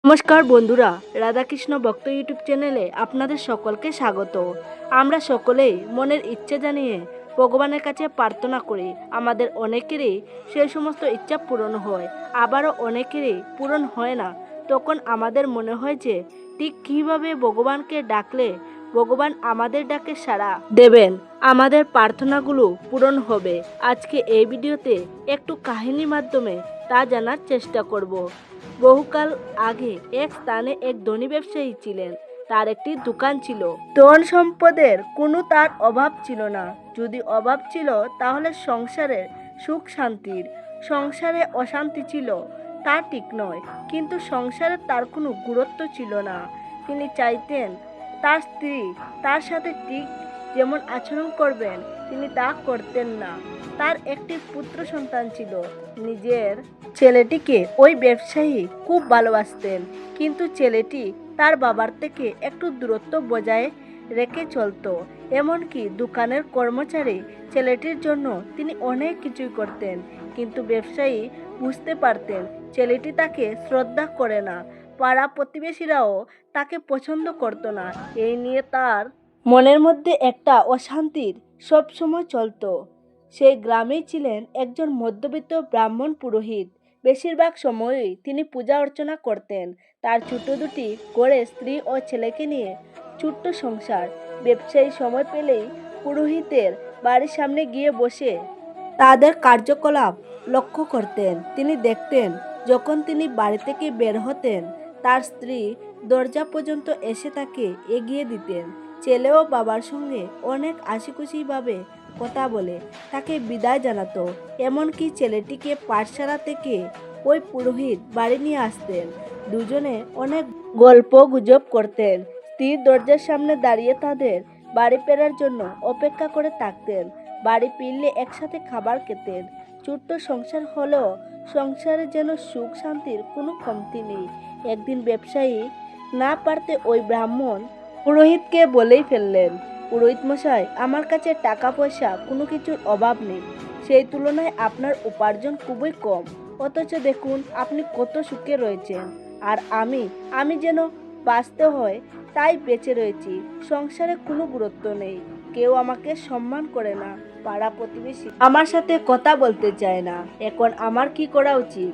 নমস্কার বন্ধুরা, রাধাকৃষ্ণ ভক্ত ইউটিউব চ্যানেলে আপনাদের সকলকে স্বাগত। আমরা সকলেই মনের ইচ্ছে জানিয়ে ভগবানের কাছে প্রার্থনা করি। আমাদের অনেকেরই সেই সমস্ত ইচ্ছা পূরণ হয়, আবারও অনেকেরই পূরণ হয় না। তখন আমাদের মনে হয় যে ঠিক কীভাবে ভগবানকে ডাকলে ভগবান আমাদের ডাকে সাড়া দেবেন, আমাদের প্রার্থনাগুলো পূরণ হবে। আজকে এই ভিডিওতে একটু কাহিনীর মাধ্যমে তা জানার চেষ্টা করব। বহুকাল আগে এক স্থানে এক ধনী ব্যবসায়ী ছিলেন। তার একটি দোকান ছিল। ধন সম্পদের কোনো তার অভাব ছিল না। যদি অভাব ছিল তাহলে সংসারের সুখ শান্তির। সংসারে অশান্তি ছিল তা ঠিক নয়, কিন্তু সংসারে তার কোনো গুরুত্ব ছিল না। তিনি চাইতেন তার স্ত্রী তার সাথে ঠিক যেমন আচরণ করবেন, তিনি তা করতেন না। তার একটি পুত্র সন্তান ছিল। নিজের ছেলেটিকে ওই ব্যবসায়ী খুব ভালোবাসতেন, কিন্তু ছেলেটি তার বাবার থেকে একটু দূরত্ব বজায় রেখে চলতো। এমনকি দোকানের কর্মচারী ছেলেটির জন্য তিনি অনেক কিছুই করতেন, কিন্তু ব্যবসায়ী বুঝতে পারতেন ছেলেটি তাকে শ্রদ্ধা করে না। পাড়া প্রতিবেশীরাও তাকে পছন্দ করতো না। এই নিয়ে তার মনের মধ্যে একটা অশান্তির সবসময় চলতো। সেই গ্রামেই ছিলেন একজন মধ্যবিত্ত ব্রাহ্মণ পুরোহিত। বেশিরভাগ সময়ই তিনি পূজা অর্চনা করতেন। তার ছোট দুটি ঘরে স্ত্রী ও ছেলেকে নিয়ে ছোট্ট সংসার। ব্যবসায়ী সময় পেলেই পুরোহিতের বাড়ির সামনে গিয়ে বসে তাদের কার্যকলাপ লক্ষ্য করতেন। তিনি দেখতেন যখন তিনি বাড়ি থেকে বের হতেন, তার স্ত্রী দরজা পর্যন্ত এসে তাকে এগিয়ে দিতেন। ছেলেও বাবার সঙ্গে অনেক হাসিখুশিভাবে কথা বলে তাকে বিদায় জানাতো। এমনকি ছেলেটিকে পাঠশালা থেকে ওই পুরোহিত বাড়ি নিয়ে আসতেন। দুজনে অনেক গল্প গুজব করতেন। স্ত্রীর দরজার সামনে দাঁড়িয়ে তাদের বাড়ি ফেরার জন্য অপেক্ষা করে থাকতেন। বাড়ি ফিরলে একসাথে খাবার খেতেন। ছোট্ট সংসার হলেও সংসারে যেন সুখ শান্তির কোনো কমতি নেই। একদিন ব্যবসায়ী না পারতে ওই ব্রাহ্মণ পুরোহিতকে বলেই ফেললেন, পুরোহিত মশাই, আমার কাছে টাকা পয়সা কোনো কিছুর অভাব নেই। সেই তুলনায় আপনার উপার্জন খুবই কম, অথচ দেখুন আপনি কত সুখে রয়েছেন। আর আমি যেন বাঁচতে হয় তাই বেঁচে রয়েছি। সংসারে কোনো গুরুত্ব নেই, কেউ আমাকে সম্মান করে না, পাড়া প্রতিবেশী আমার সাথে কথা বলতে চায় না। এখন আমার কি করা উচিত?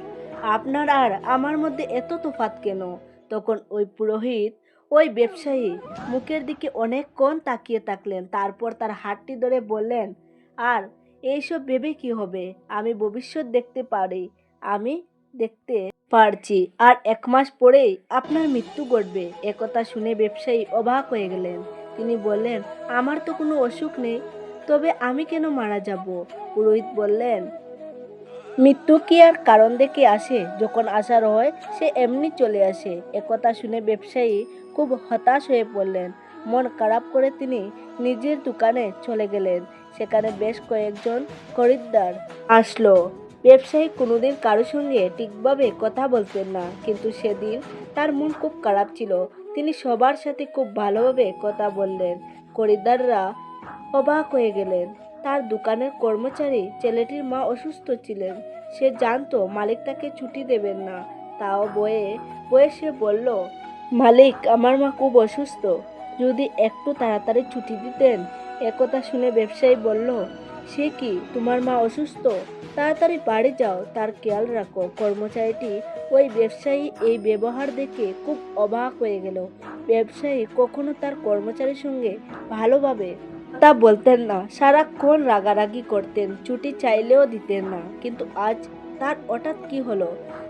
আপনার আর আমার মধ্যে এত তফাৎ কেন? তখন ওই পুরোহিত ওই ব্যবসায়ী মুখের দিকে অনেকক্ষণ তাকিয়ে থাকলেন। তারপর তার হাতটি ধরে বললেন, আর এইসব ভেবে কি হবে? আমি ভবিষ্যৎ দেখতে পারি, আমি দেখতে পারছি। আর 1 মাস পরেই আপনার মৃত্যু ঘটবে। একথা শুনে ব্যবসায়ী অবাক হয়ে গেলেন। তিনি বললেন, আমার তো কোনো অসুখ নেই, তবে আমি কেন মারা যাব? পুরোহিত বললেন, মৃত্যু কি আর কারণ দেখে আসে? যখন আসার হয় সে এমনি চলে আসে। একথা শুনে ব্যবসায়ী খুব হতাশ হয়ে পড়লেন। মন খারাপ করে তিনি নিজের দোকানে চলে গেলেন। সেখানে বেশ কয়েকজন খরিদ্দার আসলো। ব্যবসায়ী কোনোদিন কারোর সঙ্গে ঠিকভাবে কথা বলতেন না, কিন্তু সেদিন তার মন খুব খারাপ ছিল। তিনি সবার সাথে খুব ভালোভাবে কথা বললেন। খরিদ্দাররা অবাক হয়ে গেলেন। তার দোকানের কর্মচারী ছেলেটির মা অসুস্থ ছিলেন। সে জানতো মালিক তাকে ছুটি দেবেন না, তাও বয়ে বয়ে সে বলল, মালিক, আমার মা খুব অসুস্থ, যদি একটু তাড়াতাড়ি ছুটি দিতেন। একথা শুনে ব্যবসায়ী বলল, সে কি, তোমার মা অসুস্থ? তাড়াতাড়ি বাড়ি যাও, তার খেয়াল রাখো। কর্মচারীটি ওই ব্যবসায়ী এই ব্যবহার দেখে খুব অবাক হয়ে গেল। ব্যবসায়ী কখনো তার কর্মচারীর সঙ্গে ভালোভাবে তা বলতেন না, সারাক্ষণ রাগারাগি করতেন, ছুটি চাইলেও দিতেন না। কিন্তু আজ তার হঠাৎ কি হলো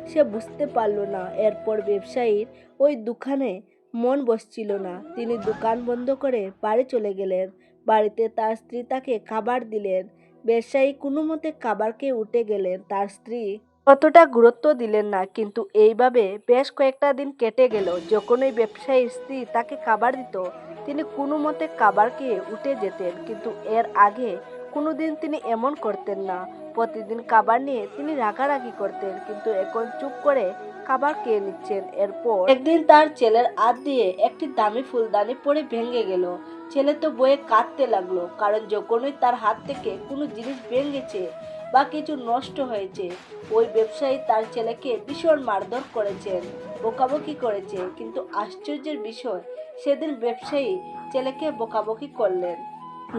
সে বুঝতে পারল না। এরপর ব্যবসায়ীর ওই দোকানে মন বসছিল না। তিনি দোকান বন্ধ করে বাড়ি চলে গেলেন। বাড়িতে তার স্ত্রী তাকে খাবার দিলেন। ব্যবসায়ী কোনো মতে খাবার খেয়ে উঠে গেলেন। তার স্ত্রী অতটা গুরুত্ব দিলেন না, কিন্তু এইভাবে বেশ কয়েকটা দিন কেটে গেল। যখন ওই ব্যবসায়ীর স্ত্রী তাকে খাবার দিত, তিনি কোনো মতে খাবার খেয়ে উঠে যেতেন, কিন্তু এর আগে কোনোদিন তিনি এমন করতেন না। প্রতিদিন খাবার নিয়ে তিনি রাগারাগি করতেন, কিন্তু এখন চুপ করে খাবার খেয়ে নিচ্ছেন। এরপর একদিন তার ছেলের হাত দিয়ে একটি দামি ফুলদানি পড়ে ভেঙে গেল। ছেলে তো বয়ে কাঁদতে লাগলো, কারণ যখনই তার হাত থেকে কোনো জিনিস ভেঙেছে বা কিছু নষ্ট হয়েছে, ওই ব্যবসায়ী তার ছেলেকে ভীষণ মারধর করেছেন। বকাবকি করেছে, কিন্তু আশ্চর্যের বিষয় সেদিন ব্যবসায়ী ছেলেকে বকাবকি করলেন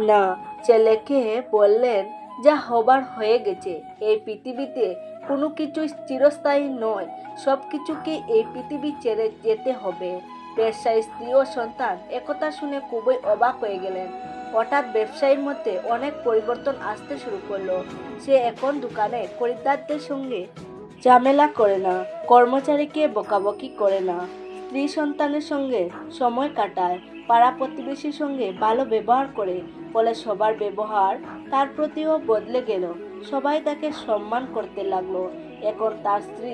না। ছেলেকে বললেন, যা হবার হয়ে গেছে। এই পৃথিবীতে কোনো কিছুই চিরস্থায়ী নয়, সব কিছুকে এই পৃথিবী ছেড়ে যেতে হবে। ব্যবসায়ী স্ত্রী ও সন্তান একথা শুনে খুবই অবাক হয়ে গেলেন। হঠাৎ ব্যবসায়ীর মধ্যে অনেক পরিবর্তন আসতে শুরু করলো। সে এখন দোকানে খরিদ্দারদের সঙ্গে ঝামেলা করে না, কর্মচারীকে বকাবকি করে না, স্ত্রী সন্তানের সঙ্গে সময় কাটায়, পাড়া প্রতিবেশীর সঙ্গে ভালো ব্যবহার করে। ফলে সবার ব্যবহার তার প্রতিও বদলে গেল। সবাই তাকে সম্মান করতে লাগলো। এখন তার স্ত্রী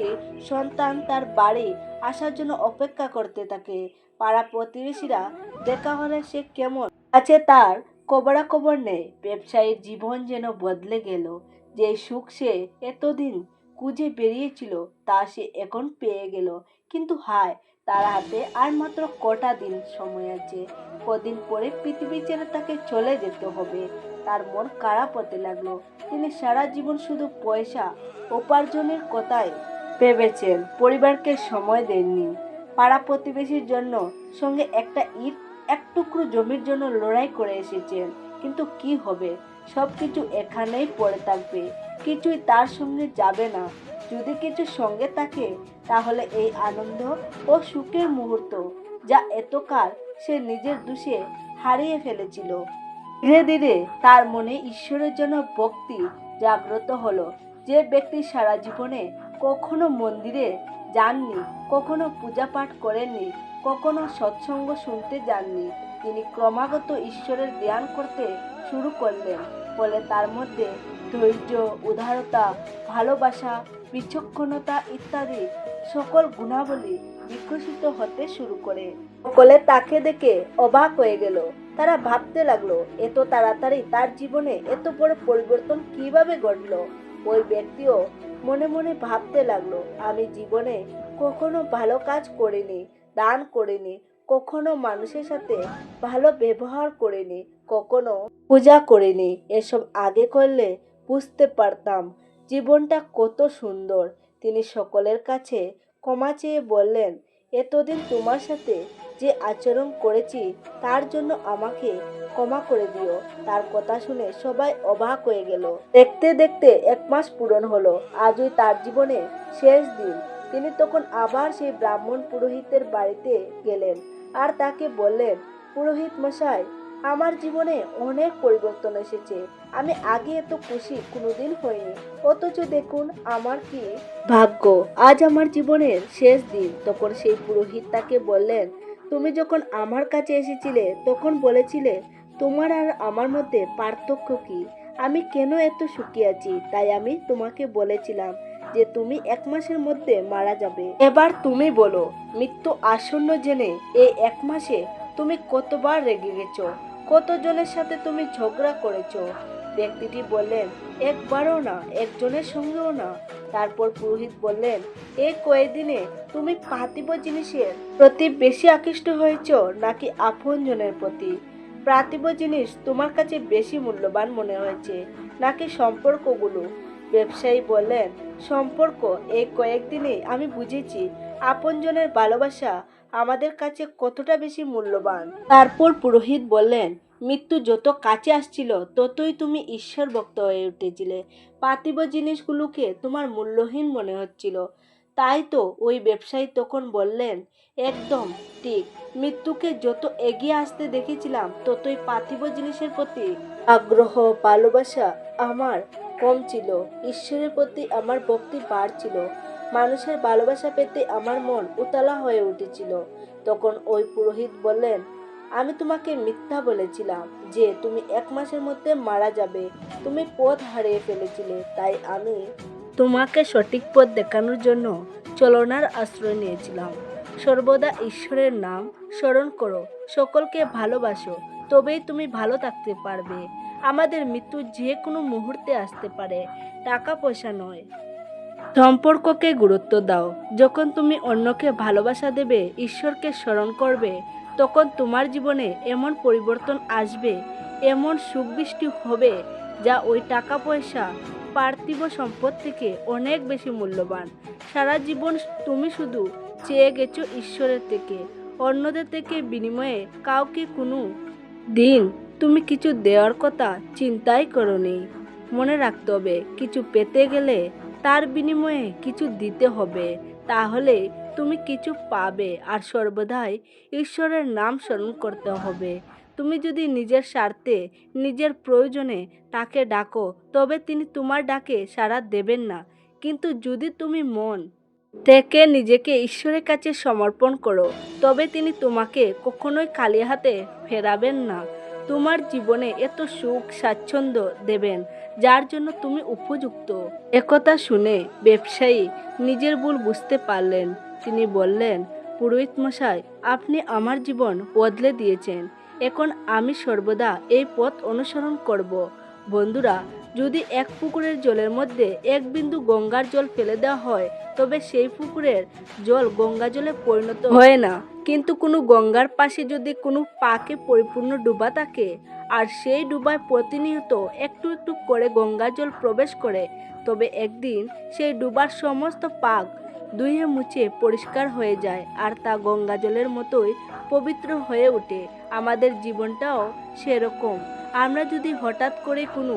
সন্তান তার বাড়ি আসার জন্য অপেক্ষা করতে থাকে। পাড়া প্রতিবেশীরা দেখা হলে সে কেমন আছে তার খবরাখবর নেই। ব্যবসায়ীর জীবন যেন বদলে গেল। যে সুখ সে এতদিন খুঁজে বেরিয়েছিল তা সে এখন পেয়ে গেল। কিন্তু হায়, তার হাতে আর মাত্র কটা দিন সময় আছে। কদিন পরে পৃথিবী ছেড়ে তাকে চলে যেতে হবে। তার মন খারাপ হতে লাগলো। তিনি সারা জীবন শুধু পয়সা উপার্জনের কথাই ভেবেছেন, পরিবারকে সময় দেননি। পাড়া প্রতিবেশীর জন্য সঙ্গে একটা ইট এক টুকরো জমির জন্য লড়াই করে এসেছেন। কিন্তু কি হবে? সবকিছু এখানেই পড়ে থাকবে, কিছুই তার সঙ্গে যাবে না। যদি কিছু সঙ্গে থাকে তাহলে এই আনন্দ ও সুখের মুহূর্ত, যা এতকাল সে নিজের দোষে হারিয়ে ফেলেছিল। ধীরে ধীরে তার মনে ঈশ্বরের জন্য ভক্তি জাগ্রত হলো। যে ব্যক্তি সারা জীবনে কখনো মন্দিরে যাননি, কখনো পূজা পাঠ করেননি, কখনো সৎসঙ্গ শুনতে যাননি, তিনি ক্রমাগত ঈশ্বরের ধ্যান করতে শুরু করলেন। ফলে তার মধ্যে ধৈর্য, উদারতা, ভালোবাসা, বিচক্ষণতা ইত্যাদি সকল গুণাবলী বিকশিত হতে শুরু করে। সকলে তাকে দেখে অবাক হয়ে গেল। তারা ভাবতে লাগলো, এত তাড়াতাড়ি তার জীবনে এত বড় পরিবর্তন কিভাবে ঘটলো। ওই ব্যক্তিও মনে মনে ভাবতে লাগলো, আমি জীবনে কখনো ভালো কাজ করিনি, দান করিনি, কখনো মানুষের সাথে ভালো ব্যবহার করিনি, কখনো পূজা করিনি। এসব আগে করলে বুঝতে পারতাম জীবনটা কত সুন্দর। তিনি সকলের কাছে ক্ষমা চেয়ে বললেন, এতদিন তোমার সাথে যে আচরণ করেছি তার জন্য আমাকে ক্ষমা করে দিও। তার কথা শুনে সবাই অবাক হয়ে গেল। দেখতে দেখতে 1 মাস পূরণ হলো। আজই তার জীবনে শেষ দিন। তিনি তখন আবার সেই ব্রাহ্মণ পুরোহিতের বাড়িতে গেলেন আর তাকে বললেন, পুরোহিত মশাই, আমার জীবনে অনেক পরিবর্তন এসেছে। আমি আগে এত খুশি কোনোদিন হইনি, অথচ দেখুন আমার কি ভাগ্য, আজ আমার জীবনের শেষ দিন। তখন সেই পুরোহিত তাকে বললেন, তুমি যখন আমার কাছে এসেছিলে তখন বলেছিলে তোমার আর আমার মধ্যে পার্থক্য কি, আমি কেন এত সুখী আছি। তাই আমি তোমাকে বলেছিলাম যে তুমি 1 মাসের মধ্যে মারা যাবে। এবার তুমি বলো, মৃত্যু আসন্ন জেনে এই 1 মাসে তুমি কতবার রেগে গেছো, কতজনের সাথে তুমি ঝগড়া করেছো। ব্যক্তিটি বললেন, একবারও না, একজনের সঙ্গেও না। তারপর পুরোহিত বললেন, এই কয়েকদিনে তুমি পার্থিব জিনিসের প্রতি বেশি আকৃষ্ট হয়েছো নাকি আপনজনের প্রতি? পার্থিব জিনিস তোমার কাছে বেশি মূল্যবান মনে হয়েছে নাকি সম্পর্কগুলো? ব্যবসায়ী বললেন, সম্পর্ক। এই কয়েকদিনে আমি বুঝেছি আপনজনের ভালোবাসা আমাদের কাছে কতটা বেশি মূল্যবান। তারপর পুরোহিত বললেন, মৃত্যু যত কাছে আসছিল ততই তুমি ঈশ্বর ভক্ত হয়ে উঠেছিলে। পার্থিব জিনিসগুলোকে তোমার মূল্যহীন মনে হচ্ছিল। তাই তো ওই ব্যবসায়ী তখন বললেন, একদম ঠিক, মৃত্যুকে যত এগিয়ে আসতে দেখেছিলাম ততই পার্থিব জিনিসের প্রতি আগ্রহ, ভালোবাসা আমার কম ছিল। ঈশ্বরের প্রতি আমার ভক্তি বাড়ছিল। মানুষের ভালোবাসা পেতে আমার মন উতলা হয়ে উঠেছিল। তখন ওই পুরোহিত বললেন, আমি তোমাকে মিথ্যা বলেছিলাম যে তুমি 1 মাসের মধ্যে মারা যাবে। তুমি পথ হারিয়ে ফেলেছিলে, তাই আমি তোমাকে সঠিক পথ দেখানোর জন্য চলনার আশ্রয় নিয়েছিলাম। সর্বদা ঈশ্বরের নাম স্মরণ করো, সকলকে ভালোবাসো, তবেই তুমি ভালো থাকতে পারবে। আমাদের মৃত্যু যে কোনো মুহূর্তে আসতে পারে, টাকা পয়সা নয়। সম্পর্ককে গুরুত্ব দাও। যখন তুমি অন্যকে ভালোবাসা দেবে, ঈশ্বরকে স্মরণ করবে, তখন তোমার জীবনে এমন পরিবর্তন আসবে, এমন সুখ বৃষ্টি হবে যা ওই টাকা পয়সা, পার্থিব সম্পদ থেকে অনেক বেশি মূল্যবান। সারা জীবন তুমি শুধু চেয়ে গেছো ঈশ্বরের থেকে, অন্যদের থেকে বিনিময়ে কাউকে কোনো দিন তুমি কিছু দেওয়ার কথা চিন্তাই করোনি। মনে রাখতে হবে, কিছু পেতে গেলে তার বিনিময়ে কিছু দিতে হবে, তাহলে তুমি কিছু পাবে। আর সর্বদাই ঈশ্বরের নাম স্মরণ করতে হবে। তুমি যদি নিজের স্বার্থে, নিজের প্রয়োজনে তাকে ডাকো, তবে তিনি তোমার ডাকে সাড়া দেবেন না। কিন্তু যদি তুমি মন থেকে নিজেকে ঈশ্বরের কাছে সমর্পণ করো, তবে তিনি তোমাকে কখনোই খালি হাতে ফেরাবেন না। তোমার জীবনে এত সুখ স্বাচ্ছন্দ্য দেবেন যার জন্য তুমি উপযুক্ত। একথা শুনে ব্যবসায়ী নিজের ভুল বুঝতে পারলেন। তিনি বললেন, পুরোহিত মশাই, আপনি আমার জীবন বদলে দিয়েছেন। এখন আমি সর্বদা এই পথ অনুসরণ করব। বন্ধুরা, যদি এক পুকুরের জলের মধ্যে এক বিন্দু গঙ্গার জল ফেলে দেওয়া হয়, তবে সেই পুকুরের জল গঙ্গা জলে পরিণত হয় না। কিন্তু কোনো গঙ্গার পাশে যদি কোনো পাকে পরিপূর্ণ ডুবা থাকে, আর সেই ডুবায় প্রতিনিয়ত একটু একটু করে গঙ্গার জল প্রবেশ করে, তবে একদিন সেই ডুবার সমস্ত পাক ধুয়ে মুছে পরিষ্কার হয়ে যায়, আর তা গঙ্গা জলের মতোই পবিত্র হয়ে ওঠে। আমাদের জীবনটাও সেরকম। আমরা যদি হঠাৎ করে কোনো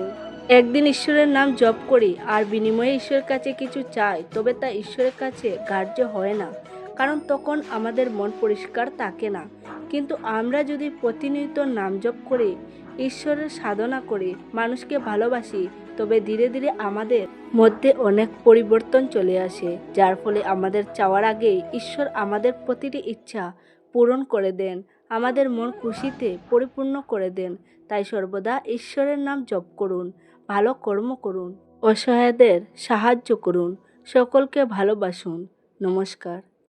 একদিন ঈশ্বরের নাম জপ করি আর বিনিময়ে ঈশ্বরের কাছে কিছু চাই, তবে তা ঈশ্বরের কাছে গ্রাহ্য হয় না, কারণ তখন আমাদের মন পরিষ্কার থাকে না। কিন্তু আমরা যদি প্রতিনিয়ত নাম জপ করি, ঈশ্বরের সাধনা করি, মানুষকে ভালোবাসি, তবে ধীরে ধীরে আমাদের মধ্যে অনেক পরিবর্তন চলে আসে, যার ফলে আমাদের চাওয়ার আগেই ঈশ্বর আমাদের প্রতিটি ইচ্ছা পূরণ করে দেন, আমাদের মন খুশিতে পরিপূর্ণ করে দেন। তাই সর্বদা ঈশ্বরের নাম জপ করুন, ভালো কর্ম করুন, অসহায়দের সাহায্য করুন, সকলকে ভালোবাসুন। নমস্কার।